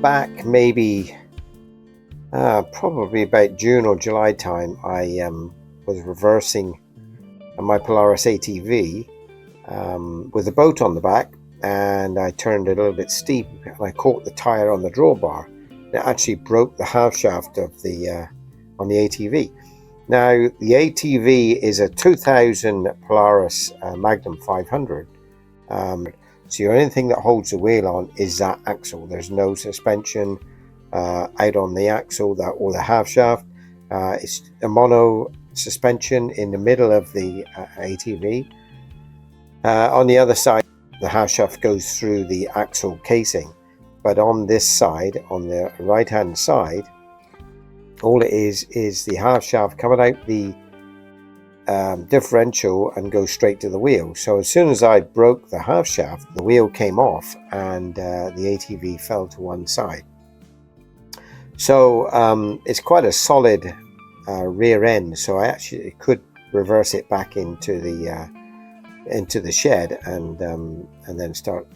back maybe probably about June or July time, I was reversing my Polaris ATV with a boat on the back, and I turned it a little bit steep and I caught the tyre on the drawbar. It actually broke the half shaft of the on the ATV. Now the ATV is a 2000 Polaris Magnum 500, so the only thing that holds the wheel on is that axle. There's no suspension out on the axle or the half shaft. It's a mono suspension in the middle of the ATV. On the other side, the half shaft goes through the axle casing, but on this side, on the right hand side, all it is the half shaft coming out the differential and goes straight to the wheel. So as soon as I broke the half shaft, the wheel came off and the ATV fell to one side. So it's quite a solid rear end, so I actually could reverse it back into the shed and then start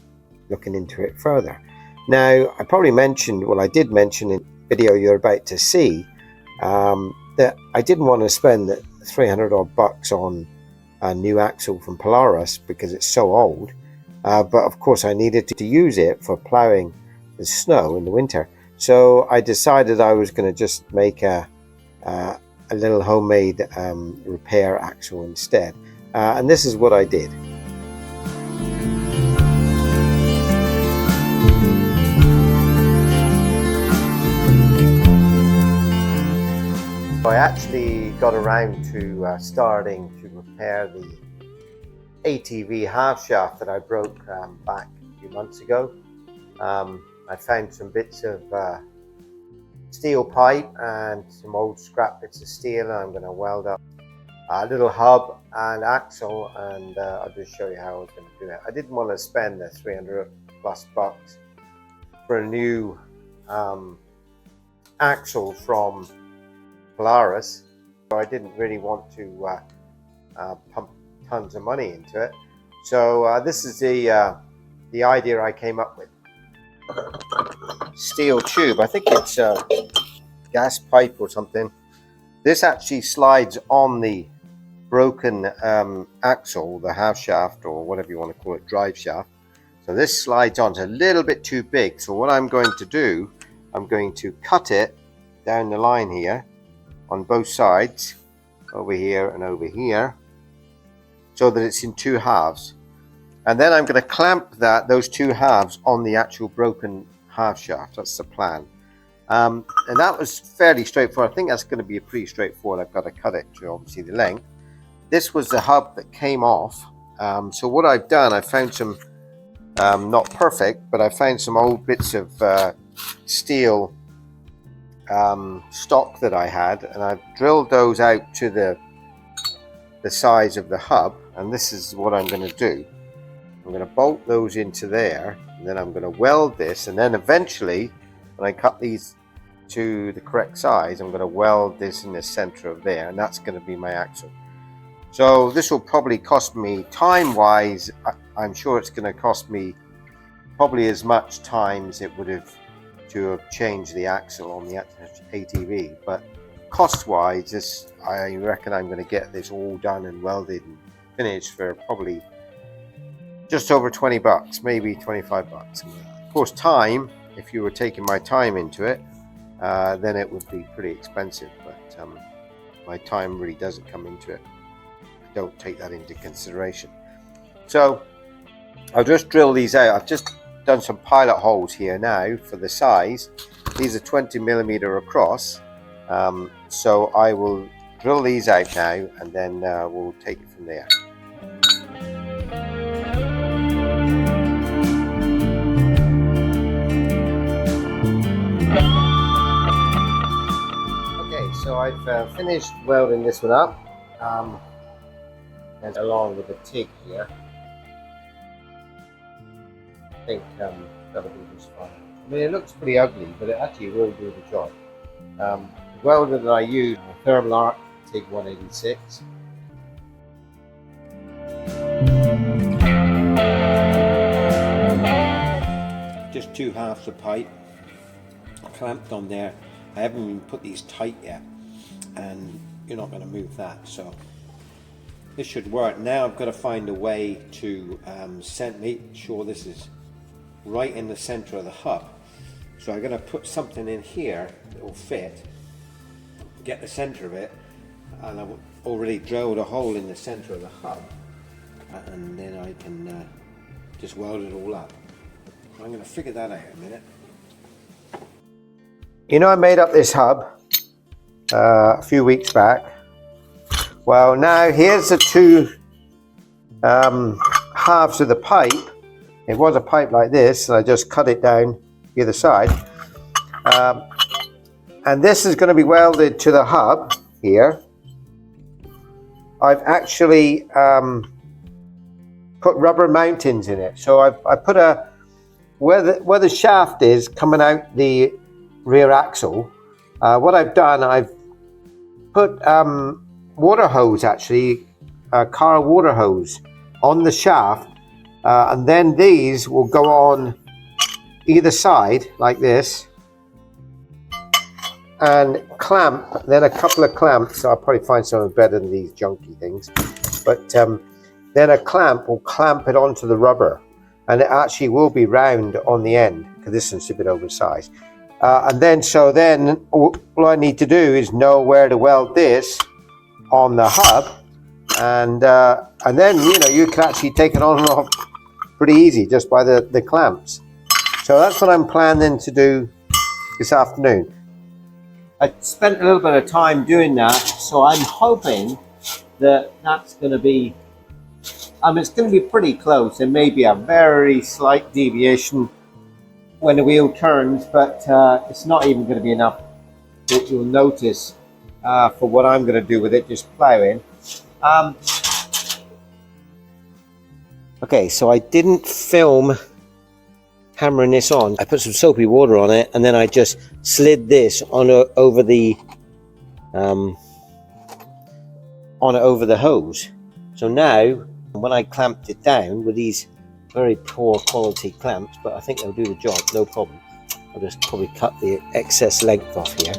looking into it further. Now I probably mentioned, well I did mention in the video you're about to see, that I didn't want to spend $300 odd bucks on a new axle from Polaris because it's so old, but of course I needed to use it for plowing the snow in the winter. So I decided I was going to just make a little homemade repair axle instead, and this is what I did. I actually got around to starting to repair the ATV half shaft that I broke back a few months ago. I found some bits of steel pipe and some old scrap bits of steel, and I'm going to weld up a little hub and axle, and I'll just show you how I was going to do it. I didn't want to spend the 300 plus bucks for a new axle from Polaris, so I didn't really want to pump tons of money into it. So this is the idea I came up with. Steel tube, I think it's a gas pipe or something. This actually slides on the broken axle, the half shaft, or whatever you want to call it, drive shaft. So this slides on. It's a little bit too big, so what I'm going to do, I'm going to cut it down the line here on both sides, over here and over here, so that it's in two halves. And then I'm going to clamp those two halves on the actual broken half shaft. That's the plan. And that was fairly straightforward. I think that's going to be pretty straightforward. I've got to cut it to obviously the length. This was the hub that came off. So what I've done, I found some, not perfect, but I found some old bits of steel stock that I had, and I've drilled those out to the size of the hub, and this is what I'm going to do. I'm going to bolt those into there, and then I'm going to weld this, and then eventually when I cut these to the correct size, I'm going to weld this in the center of there, and that's going to be my axle. So this will probably cost me, time wise, I'm sure it's going to cost me probably as much time as it would have to have changed the axle on the ATV, but cost wise, I reckon I'm going to get this all done and welded and finished for probably just over 20 bucks, maybe 25 bucks. Of course, time, if you were taking my time into it, then it would be pretty expensive, but my time really doesn't come into it. I don't take that into consideration. So I'll just drill these out. I've just done some pilot holes here now for the size. These are 20 millimeter across, so I will drill these out now, and then we'll take it from there. Okay, so I've finished welding this one up, and along with the TIG here. I think that'll be just fine. I mean, it looks pretty ugly, but it actually will do the job. The welder that I use, Thermal Arc TIG 186. Just two halves of pipe. clamped on there. I haven't even put these tight yet, and you're not going to move that, so this should work. Now I've got to find a way to make sure this is right in the center of the hub. So I'm going to put something in here that will fit, get the center of it, and I've already drilled a hole in the center of the hub, and then I can just weld it all up. I'm going to figure that out in a minute. You know, I made up this hub a few weeks back. Well, now here's the two halves of the pipe. It was a pipe like this, and I just cut it down either side. And this is going to be welded to the hub here. I've actually put rubber mountings in it. So I put where the shaft is coming out the rear axle. What I've done, I've put water hose, actually, car water hose on the shaft, and then these will go on either side like this and clamp, then a couple of clamps. I'll probably find something better than these junky things, but then a clamp will clamp it onto the rubber, and it actually will be round on the end because this one's a bit oversized. And then all I need to do is know where to weld this on the hub, and then you can actually take it on and off pretty easy just by the clamps. So that's what I'm planning to do this afternoon. I spent a little bit of time doing that, so I'm hoping that that's going to be, it's going to be pretty close. There may be a very slight deviation when the wheel turns, but it's not even going to be enough that you'll notice for what I'm going to do with it, just ploughing. Okay, so I didn't film hammering this on. I put some soapy water on it, and then I just slid this over the hose. So now, when I clamped it down with these very poor quality clamps, but I think they'll do the job, no problem. I'll just probably cut the excess length off here.